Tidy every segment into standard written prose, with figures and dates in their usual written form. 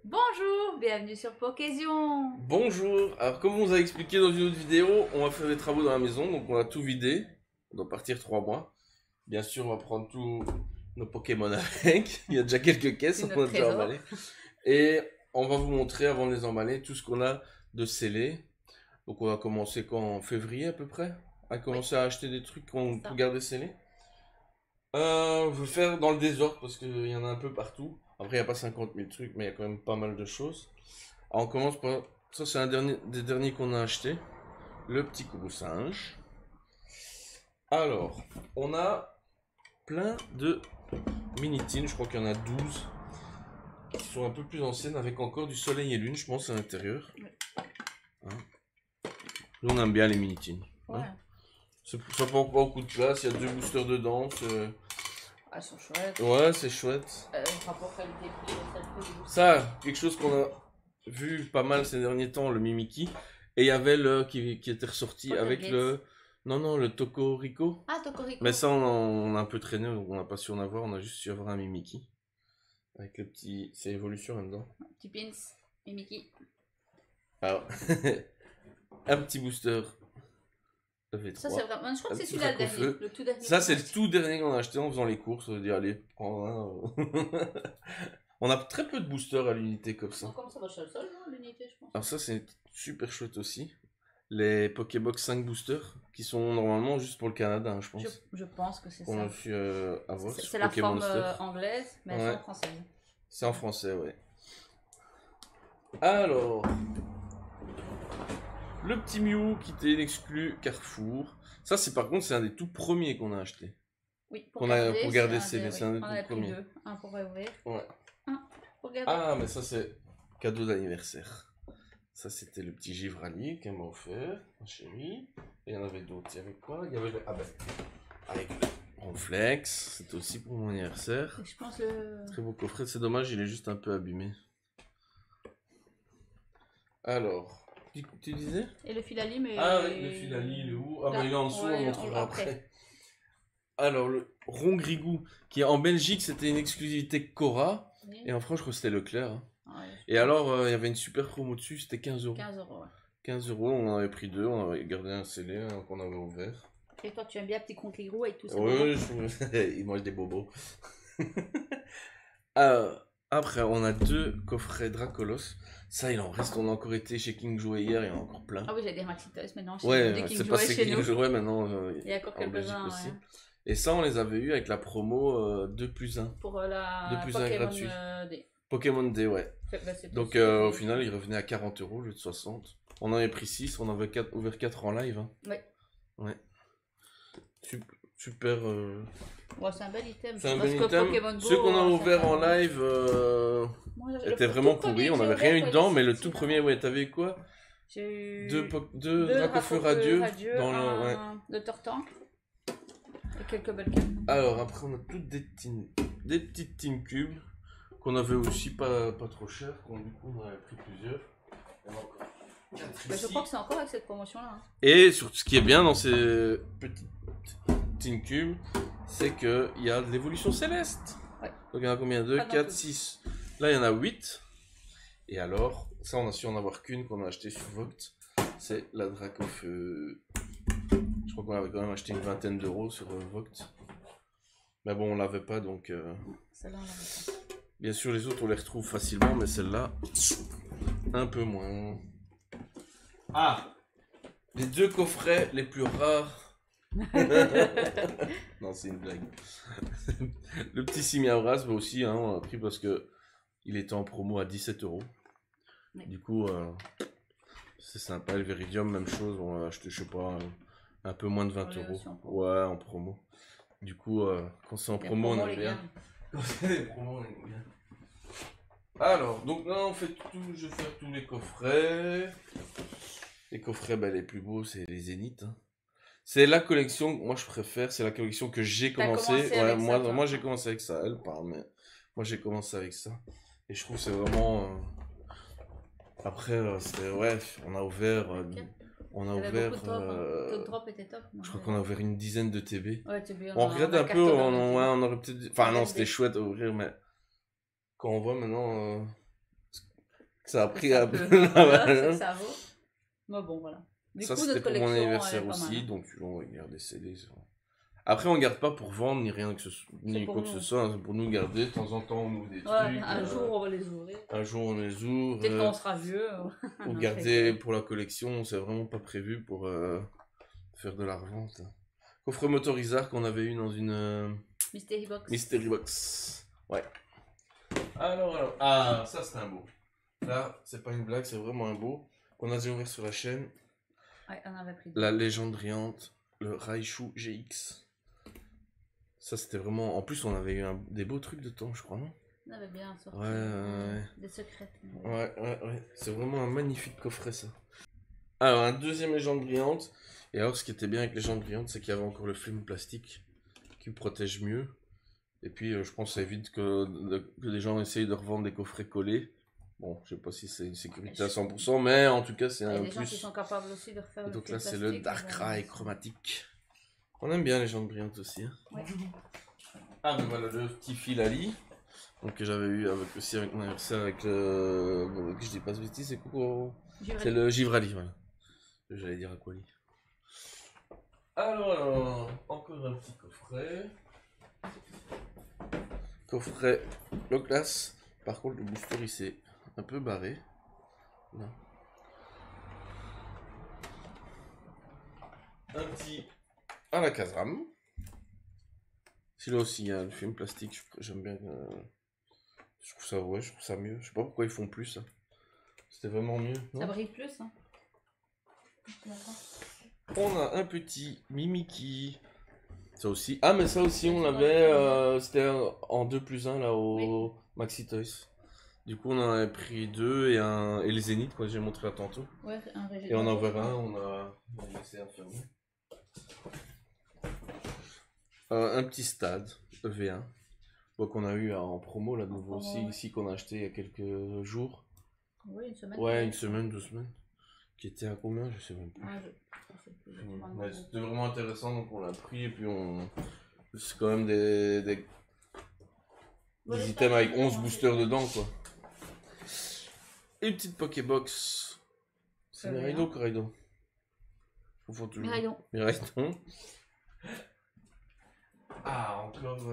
Bonjour, bienvenue sur Pokézion. Bonjour, alors comme on vous a expliqué dans une autre vidéo, on va faire des travaux dans la maison, donc on a tout vidé, on doit partir 3 mois. Bien sûr, on va prendre tous nos Pokémon avec, il y a déjà quelques caisses, C'est on notre a déjà trésor. emballé. Et on va vous montrer, avant de les emballer, tout ce qu'on a de scellé. Donc on va commencer quand, en février à peu près, à commencer à acheter des trucs qu'on C'est peut ça. garder scellés. Je vais faire dans le désordre parce qu'il y en a un peu partout. Après, il n'y a pas 50 000 trucs, mais il y a quand même pas mal de choses. Alors, on commence par. Ça, c'est un des derniers qu'on a acheté. Le petit singe. Alors, on a plein de mini-tines. Je crois qu'il y en a 12 qui sont un peu plus anciennes avec encore du soleil et lune, je pense, à l'intérieur. Oui. Hein. Nous, on aime bien les mini-tines. Ouais. Hein. Ça prend pas beaucoup de place. Il y a 2 boosters dedans. Elles sont chouettes. Ouais, c'est chouette. Rapport qualité-prix, ça le fait. Ça, quelque chose qu'on a vu pas mal ces derniers temps, le Mimiki. Et il y avait le qui était ressorti avec Poltergeist. le. Non, non, le Tokorico. Ah, Tokorico. Mais ça, on a un peu traîné, donc on n'a pas su en avoir. On a juste su avoir un Mimiki. Avec le petit. C'est évolution là-dedans. Petit pins. Et Mickey. Alors, un petit booster. Ça fait Ça, 3. c'est vraiment. Je crois Un que c'est petit celui-là le dernier. Dracofeu. Le tout dernier. Ça, qu'on c'est a le acheté. tout dernier qu'on a acheté en faisant les courses. On a dit, allez, prends un. On a très peu de boosters à l'unité comme ça. Non, comme ça va chez le sol, non, l'unité, je pense. Alors ça c'est super chouette aussi. Les Pokébox 5 boosters qui sont normalement juste pour le Canada, hein, je pense. Je pense que c'est Qu'on ça. a pu avoir C'est sur la Pokémon forme Monster. anglaise, mais elles Ouais. sont françaises. C'est en français, ouais. Alors, le petit Mew qui était l'exclu Carrefour. Ça c'est par contre c'est un des tout premiers qu'on a acheté. Oui, Pour garder c'est scellé, c'est un des On en tout a pris premiers. deux. Un pour ouvrir. Ouais. Un pour garder. Ah mais ça c'est cadeau d'anniversaire. Ça c'était le petit Givralli qu'elle m'a offert, ma chérie. Et il y en avait d'autres. Il y avait quoi? Il y avait le... Ah ben, avec le Ronflex, c'était aussi pour mon anniversaire. Je pense le. Très beau coffret, c'est dommage, il est juste un peu abîmé. Alors, tu disais? Et le Filali, mais. Ah oui, le Filali, il est où? Ah Là, bah il est en dessous, ouais, on montrera après. après. Alors, le Rongrigou, qui en Belgique c'était une exclusivité Cora, Oui. et en France je crois que c'était Leclerc. Hein. Ouais, Et alors, il y avait une super promo dessus, c'était 15 euros. 15 euros, ouais. 15 euros, on en avait pris 2, on avait gardé un scellé, un qu'on avait ouvert. Et toi, tu aimes bien petit conquérou avec tout ça? Oui, il mange des bobos. Euh, Après, on a 2 coffrets Dracolos. Ça, il en reste, on a encore été chez King jouer hier, il y en a encore plein. Ah oui, j'allais dire Maxitos maintenant. Chez Ouais, dès qu'il c'est jouait passé chez King nous. jouait maintenant. Il y a encore En Belgique quelques-uns, aussi. ouais. Et ça, on les avait eu avec la promo 2 plus 1. Pour De la plus un Pokémon gratuit. D. Pokémon D, ouais. Bah, c'était Donc aussi- au final, il revenait à 40 euros au lieu de 60. On en avait pris 6, on en avait ouvert 4 en live. Hein. Ouais. Ouais. Super. Ouais, c'est un bel item. C'est un Parce bon que item. Pokémon Go, Ceux qu'on a ça ouverts fait- en live Moi, étaient le vraiment tout premier pourris. que On j'ai n'avait ouvert, rien eu ouais, dedans, il est mais le sorti, tout là. premier, ouais, t'avais eu quoi? J'ai eu Deux Dracofeu radieux dans le. Ouais. de Tortank et quelques belles cartes. Alors après, on a toutes des petites tin cubes qu'on avait aussi pas trop cher. Du coup, on en avait pris plusieurs. Il y en a encore 4 Bah, je ici. crois que c'est encore avec cette promotion-là. Hein. Et surtout, ce qui est bien dans ces petites tin cubes, c'est qu'il y a de l'évolution céleste. Ouais. Donc il y en a combien? 2, Pas dans 4, toutes. 6. Là, il y en a 8. Et alors, ça, on a su en avoir qu'une qu'on a acheté sur Vogt. C'est la Dracofeu. Je crois qu'on avait quand même acheté une vingtaine d'euros sur Vogt. Mais bon, on l'avait pas, donc... Celle-là, on l'avait pas. Bien sûr, les autres, on les retrouve facilement, mais celle-là, un peu moins. Ah! Les 2 coffrets les plus rares. Non, c'est une blague. Le petit Simiabras, bah aussi, hein, on l'a pris parce que il était en promo à 17 euros. Oui. Du coup, c'est sympa. Le Viridium, même chose, on l'a acheté, je sais pas, un peu moins de 20 On l'a euros. aussi en promo. Ouais, en promo. Du coup, quand c'est en Les promo, on promos, aime les bien. gars. Quand c'est des promos, on aime bien. Alors, donc là, on fait tout, je vais faire tous les coffrets. Les coffrets, bah, les plus beaux, c'est les Zéniths. Hein. C'est la collection que moi je préfère, c'est la collection que j'ai T'as commencé. commencé Ouais, avec ça, moi, toi. moi j'ai commencé avec ça, elle parle, mais moi j'ai commencé avec ça. Et je trouve que c'est vraiment. Après, c'était. Ouais, on a ouvert. Ok. On a Il y avait ouvert. beaucoup de drop. Hein. Taux de drop était top. Je crois qu'on a ouvert une dizaine de TB. Ouais, tu bien. On regrette un peu, ouais, on aurait peut-être. Enfin, non, c'était chouette à ouvrir, mais quand on voit maintenant Ça a pris Ça un peut- peu la voilà, c'est que valeur. ça vaut. Mais bon, voilà. Du Ça, coup, c'était notre pour mon collection, anniversaire elle est pas mal, aussi, hein. donc on va garder CD. Après, on garde pas pour vendre ni rien que ni pour quoi que nous. ce soit, hein, c'est pour nous garder. De temps en temps, on ouvre des Ouais, trucs. un jour, on va les ouvrir. Un jour, on les ouvre. Peut-être quand on sera vieux. Pour on garder fait pour la collection, c'est vraiment pas prévu pour faire de la revente. Coffre motorisard qu'on avait eu dans une Mystery Box. Mystery Box. Ouais. Alors. Ah, ça c'est un beau. Là, c'est pas une blague, c'est vraiment un beau. Qu'on a déjà ouvert sur la chaîne. Ouais, on avait pris deux. La légende brillante, le Raichu GX. Ça c'était vraiment. En plus, on avait eu des beaux trucs de temps, je crois, non? On avait bien sorti Ouais. des secrets. Ouais. C'est vraiment un magnifique coffret, ça. Alors, un deuxième légende brillante. Et alors, ce qui était bien avec légende brillante, c'est qu'il y avait encore le film plastique qui protège mieux. Et puis, je pense que ça évite que les gens essayent de revendre des coffrets collés. Bon, je sais pas si c'est une sécurité à 100%, mais en tout cas, c'est Il y a un des gens qui plus. sont capables aussi de refaire Et le donc film là, c'est le plastique, Dark ils vont- Rai chromatique. On aime bien les légendes brillantes aussi. Hein. Ouais. Ah, mais voilà le petit Filali. Donc que j'avais eu aussi avec mon anniversaire avec le. Bon, que je dis pas ce bêtise, c'est quoi? Givraldi. C'est le Givrali, voilà. J'allais dire Aquali. Alors, encore un petit coffret. Coffret low class. Par contre, le booster il s'est un peu barré. Là. Un petit à la Kazram. Celui-là aussi, il y a le film plastique, j'aime bien. Je trouve ça, ouais, je trouve ça mieux. Je sais pas pourquoi ils font plus ça. C'était vraiment mieux. Ça Non, brille plus, hein. on a un petit Mimiki. Ça aussi. Ah, mais ça aussi, on Ça, l'avait. C'était en 2+1 là au Maxi Toys. Du coup, on en avait pris deux et les Zénith, quoi, j'ai montré là tantôt. Ouais, un Et on en verra un, on a laissé enfermer. Un petit stade, EV1. Qu'on a eu en promo là de nouveau aussi, ouais. ici qu'on a acheté il y a quelques jours. Oui, une semaine. Ouais, une semaine, 2 semaines. Qui était à combien? Je sais même plus. Ah, je sais plus, je m'en Ouais, rappelle. c'était vraiment intéressant, donc on l'a pris et puis c'est quand même des items avec 11 boosters dedans quoi. Et une petite Pokébox. C'est Miraidon ou Coraidon? Je confonds toujours. Miraidon. Ah, encore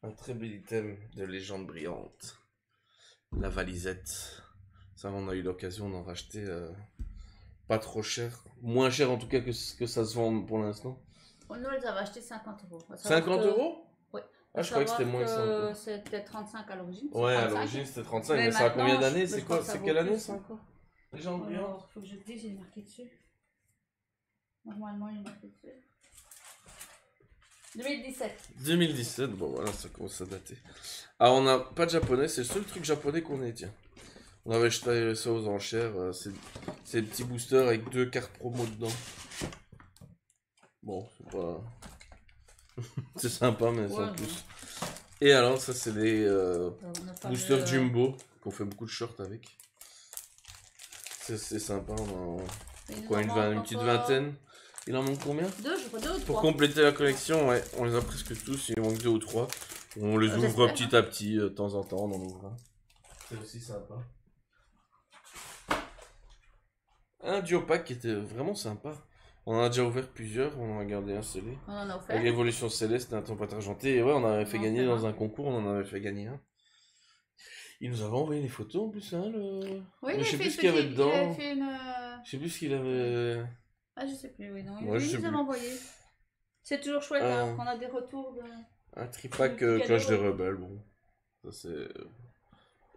un très bel item de légende brillante. La valisette. Ça, on a eu l'occasion d'en racheter pas trop cher. Moins cher en tout cas que ce que ça se vend pour l'instant. Nous, on les avait achetés 50 €. 50 €? Oui. Ah, je croyais que c'était moins que ça. C'était 35 à l'origine. Ouais, à l'origine c'était 35, mais ça a maintenant, combien d'années? je C'est crois quoi? que ça C'est vaut quelle année plus. ça encore? Légende brillante? Alors, faut que je te dise, il est marqué dessus. Normalement, il est marqué dessus. 2017. 2017, bon voilà, ça commence à dater. Ah, on n'a pas de japonais, c'est le seul truc japonais qu'on ait, tiens. On avait acheté ça aux enchères, c'est des petits boosters avec 2 cartes promo dedans. Bon, c'est pas... c'est sympa, mais sans plus. Et alors, ça c'est les boosters Jumbo, qu'on fait beaucoup de shorts avec. C'est sympa, on a quoi, une petite vingtaine. Il en manque combien? 2, je crois, 2 ou 3. Pour compléter la collection, ouais, on les a presque tous, il manque 2 ou 3. On les ouvre petit à petit, de temps en temps, on en ouvre un. C'est aussi sympa. Un duopack qui était vraiment sympa. On en a déjà ouvert plusieurs, on en a gardé un scellé. On en a offert. Avec l'évolution céleste, un tempête argenté, et ouais, on avait fait gagner dans un concours, on en avait fait gagner un. Il nous avait envoyé les photos en plus, hein, le... Oui, mais je sais plus ce qu'il y avait dedans. Il avait fait une... Je sais plus ce qu'il avait... Ah, je sais plus, oui, non. Ouais, Il nous avait envoyé. C'est toujours chouette, hein, qu'on a des retours de... Un tripack cloche des rebelles, bon. Ça c'est...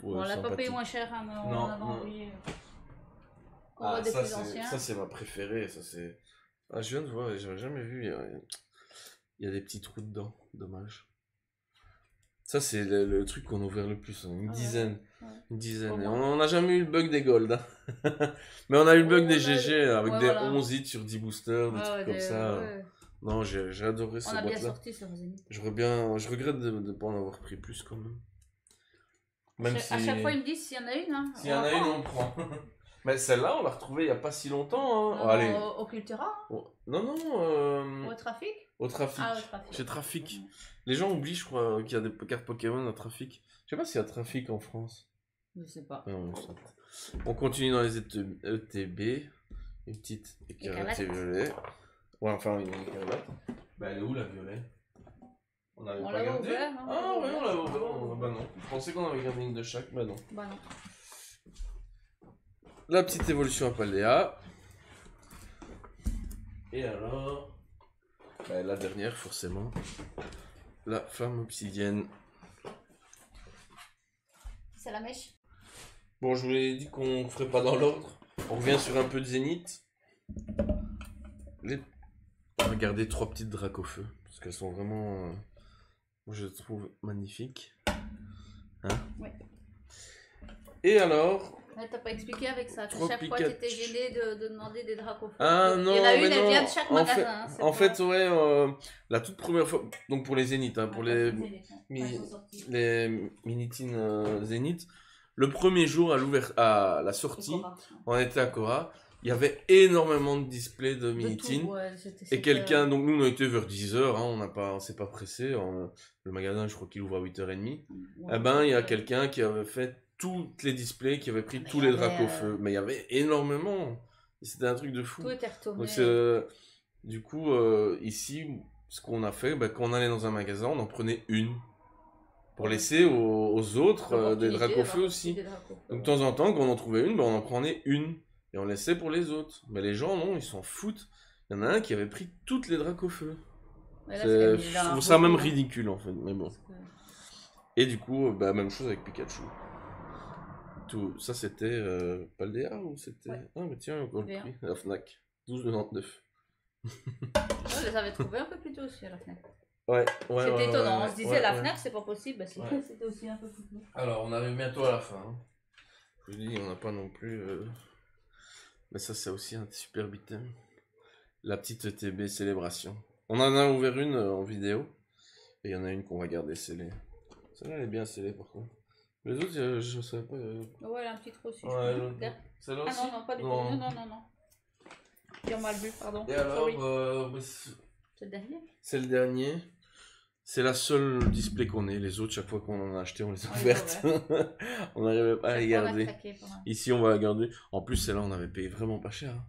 Ouais, on l'a pas payé moins cher, hein, mais on avait envoyé... On voit des plus anciens. Ça c'est ma préférée, ça c'est... Ah, je viens de voir, j'avais jamais vu, il y a des petits trous dedans, dommage. Ça c'est le truc qu'on a ouvert le plus, hein. Une dizaine. Ouais. Une dizaine. Et on n'a jamais eu le bug des gold. Hein. Mais on a eu le bug des GG avec des 11 hits sur 10 boosters, des trucs comme ça. Ouais. Non, j'ai adoré ces boîtes-là. On a bien sorti sur Zénith. Je regrette de ne pas en avoir pris plus quand même. Même si... À chaque fois ils me disent s'il y en a une. Hein, s'il y en a une, on prend. Mais celle-là, on l'a retrouvée il n'y a pas si longtemps. Hein. Non, allez. Au Cultura. Non. Au Trafic. Au Trafic. Ah, au Trafic. Chez Trafic. Les gens oublient, je crois, qu'il y a des cartes Pokémon à Trafic. Je sais pas s'il y a Trafic en France. Je sais pas. Non, on continue dans les ETB. Une petite écarlate violet. Ouais, enfin une écarlate. Bah elle est où la violet? On n'avait pas gardé ouvert, hein. Ah ouais, on l'avait ouvert. Bah non. Je pensais qu'on avait gardé une de chaque. Bah non. Bah non. La petite évolution à Paldea. Et alors bah, la dernière forcément. La flamme obsidienne. C'est la mèche. Bon, je vous l'ai dit qu'on ne ferait pas dans l'ordre. On revient sur un peu de zénith. On va garder 3 petites dracofeu. Parce qu'elles sont vraiment, moi je les trouve magnifiques. Hein? Oui. Et alors T'as pas expliqué avec ça. Que chaque fois tu étais gêné de demander des dracofeu. Ah non, il y en a une, mais elle non. vient de chaque magasin. En fait, ouais, la toute première fois, donc pour les zéniths, hein, pour les minitines zénith, le premier jour à la sortie, on était à Cora, il y avait énormément de displays de minitines. Ouais, et quelqu'un, donc nous on a été vers 10h, hein, on s'est pas pressé, le magasin je crois qu'il ouvre à 8h30. Ouais, il y a quelqu'un qui avait fait toutes les displays, qui avait pris tous les dracofeu. Mais il y avait énormément. C'était un truc de fou. Tout était retourné. Donc, du coup, ici, ce qu'on a fait, quand on allait dans un magasin, on en prenait une. Pour laisser aux autres des dracofeu aussi. Donc de temps en temps, quand on en trouvait une, on en prenait une. Et on laissait pour les autres. Mais les gens, non, ils s'en foutent. Il y en a un qui avait pris toutes les dracofeu. Je trouve ça même ridicule en fait. Mais bon. Et du coup, même chose avec Pikachu. Tout ça c'était Paldea ou c'était Ah mais tiens, encore le prix, la Fnac, 12,99. Je les avais trouvés un peu plus tôt aussi à la Fnac. Ouais. C'était étonnant, on se disait la Fnac c'est pas possible, bah c'était aussi un peu plus tôt. Alors on arrive bientôt à la fin. Hein. Je vous dis, on n'a pas non plus... Mais ça c'est aussi un super item. La petite ETB célébration. On en a ouvert une en vidéo. Et il y en a une qu'on va garder scellée. Celle-là elle est bien scellée par contre. Les autres, je ne savais pas. Ouais, elle a un petit trou aussi. Ouais, celle-là aussi. Ah non, pas du tout. Non. J'ai mal vu, pardon. Et alors, c'est le dernier. C'est le dernier. C'est la seule display qu'on ait. Les autres, chaque fois qu'on en a acheté, on les a ouvertes. On n'arrivait pas à les garder. Ici, on va la garder. En plus, celle-là, on avait payé vraiment pas cher. Hein.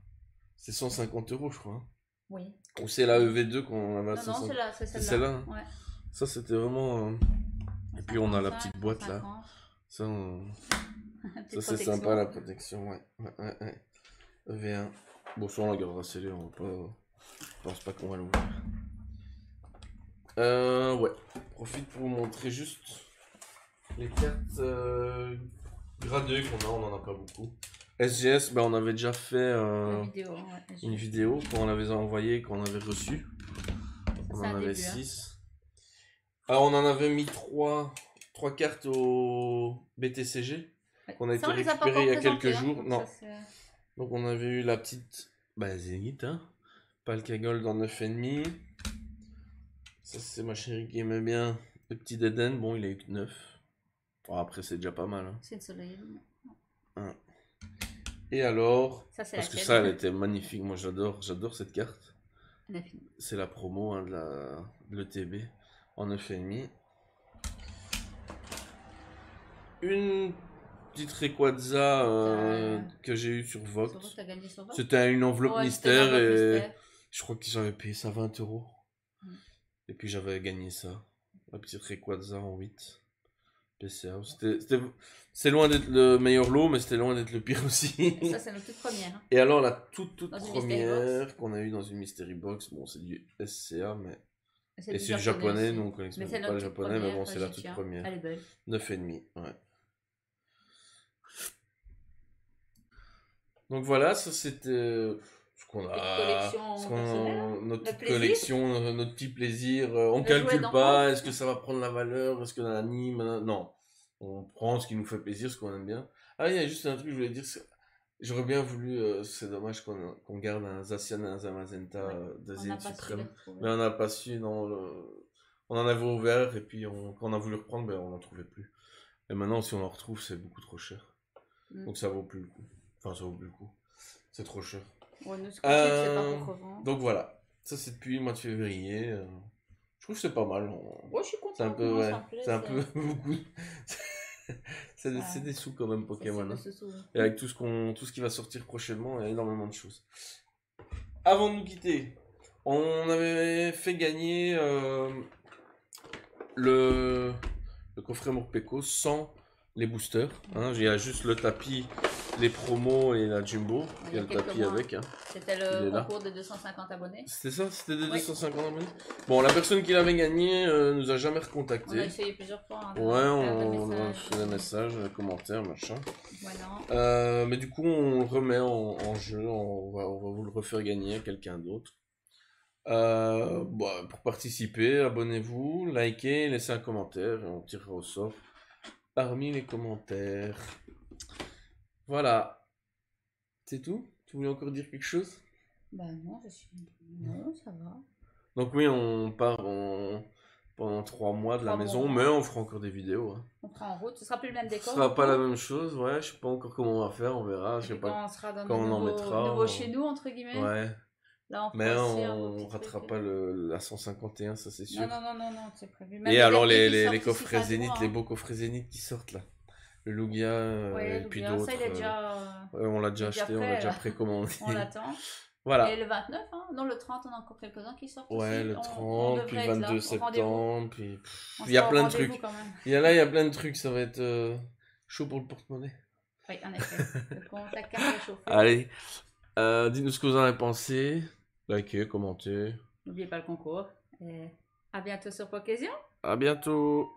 C'est 150 €, je crois. Hein. Oui. Ou c'est la EV2 qu'on avait à 150. Non, c'est celle-là. C'est celle-là. Hein. Ouais. Ça, c'était vraiment. Et puis, on a la petite boîte là. Ça, ça c'est sympa la protection, ouais. EV1. Bon, ça on la gardera scellée, on va pas. Je pense pas qu'on va l'ouvrir. Ouais. Profite pour vous montrer juste les cartes gradées qu'on a, on en a pas beaucoup. SGS, on avait déjà fait une vidéo quand on l'avait envoyé, quand on avait reçu. On en avait 6. Alors on en avait mis 3 cartes au BTCG qu'on a été récupéré il y a quelques jours. Non. Donc on avait eu la petite Zénith, hein. Palkia Gold en 9,5. Ça c'est ma chérie qui aimait bien. Le petit Deden, bon il a eu que 9. Bon, après c'est déjà pas mal. Hein. C'est le soleil. Hein. Et alors, ça, parce que ça elle était magnifique, moi j'adore cette carte. C'est la promo hein, de l'ETB en 9,5. Une petite Rayquaza que j'ai eu sur Vogt. C'était une enveloppe mystère et je crois que j'avais payé ça 20 €. Et puis j'avais gagné ça. La petite Rayquaza en 8. PCA. C'est loin d'être le meilleur lot, mais c'était loin d'être le pire aussi. Ça, c'est notre toute première. Hein. Et alors, la toute première qu'on a eu dans une Mystery Box, bon, c'est du SCA, mais. Et c'est du japonais, aussi. Nous on collectionne pas le japonais, mais bon, c'est la toute première. Elle est belle. 9,5, ouais. Donc voilà, ça c'était ce qu'on a. Notre petite collection, notre petit plaisir. On calcule pas, est-ce que ça va prendre la valeur, est-ce que dans l'anime. Non. On prend ce qui nous fait plaisir, ce qu'on aime bien. Ah, il y a juste un truc que je voulais dire. J'aurais bien voulu, c'est dommage qu'on garde un Zacian et un Zamazenta de Zénith Suprême. Mais on n'a pas su, non. On en avait ouvert et puis quand on a voulu reprendre, on n'en trouvait plus. Et maintenant, si on en retrouve, c'est beaucoup trop cher. Donc ça vaut plus le coup. Enfin, ça vaut plus le coup. C'est trop cher. Ouais, nous, c'est pas pour revendre. Donc voilà. Ça, c'est depuis le mois de février. Je trouve que c'est pas mal. Ouais, je suis content. C'est un peu beaucoup. C'est des sous quand même Pokémon. Hein. Sous. Et avec tout ce qui va sortir prochainement, il y a énormément de choses. Avant de nous quitter, on avait fait gagner le coffret Morpeko sans les boosters. Hein. Il y a juste le tapis, les promos et la Jumbo. Il y a le tapis avec. Hein. C'était le concours de 250 abonnés. C'était ça? C'était de 250 abonnés? Bon, la personne qui l'avait gagné nous a jamais recontacté. On a essayé plusieurs fois. Hein, on a fait des messages, des commentaires, machin. Ouais, non. Mais du coup, on le remet en jeu. On va vous le refaire gagner à quelqu'un d'autre. Pour participer, abonnez-vous, likez, laissez un commentaire et on tirera au sort parmi les commentaires. Voilà. C'est tout? Tu voulais encore dire quelque chose? Bah non, non, ça va. Donc oui, on part pendant 3 mois de la maison, mais on fera encore des vidéos. Hein. On fera en route, ce sera plus le même décor. Ce sera pas la même chose, ouais, je sais pas encore comment on va faire, on verra. Je sais pas quand on sera dans quand on en mettra. Nouveau chez nous, entre guillemets. Ouais. Là, mais on ratera pas la 151, ça c'est sûr. Non, c'est prévu. Même et alors les coffrets Zénith, les beaux coffrets Zénith qui sortent là. Le Lugia et puis d'autres. Ça, il est déjà... on l'a déjà acheté, on l'a déjà précommandé. On l'attend. Voilà. Et le 29, hein? Non, le 30, on a encore quelques-uns qui sortent ouais, aussi. Le 30, puis le 22 septembre, puis... Il y a plein de trucs. Il y a plein de trucs, ça va être chaud pour le porte-monnaie. Oui, en effet. Le compte à carte est chauffé. Allez, dites-nous ce que vous en avez pensé. Likez, commentez. N'oubliez pas le concours. Et à bientôt sur Pokézion. À bientôt.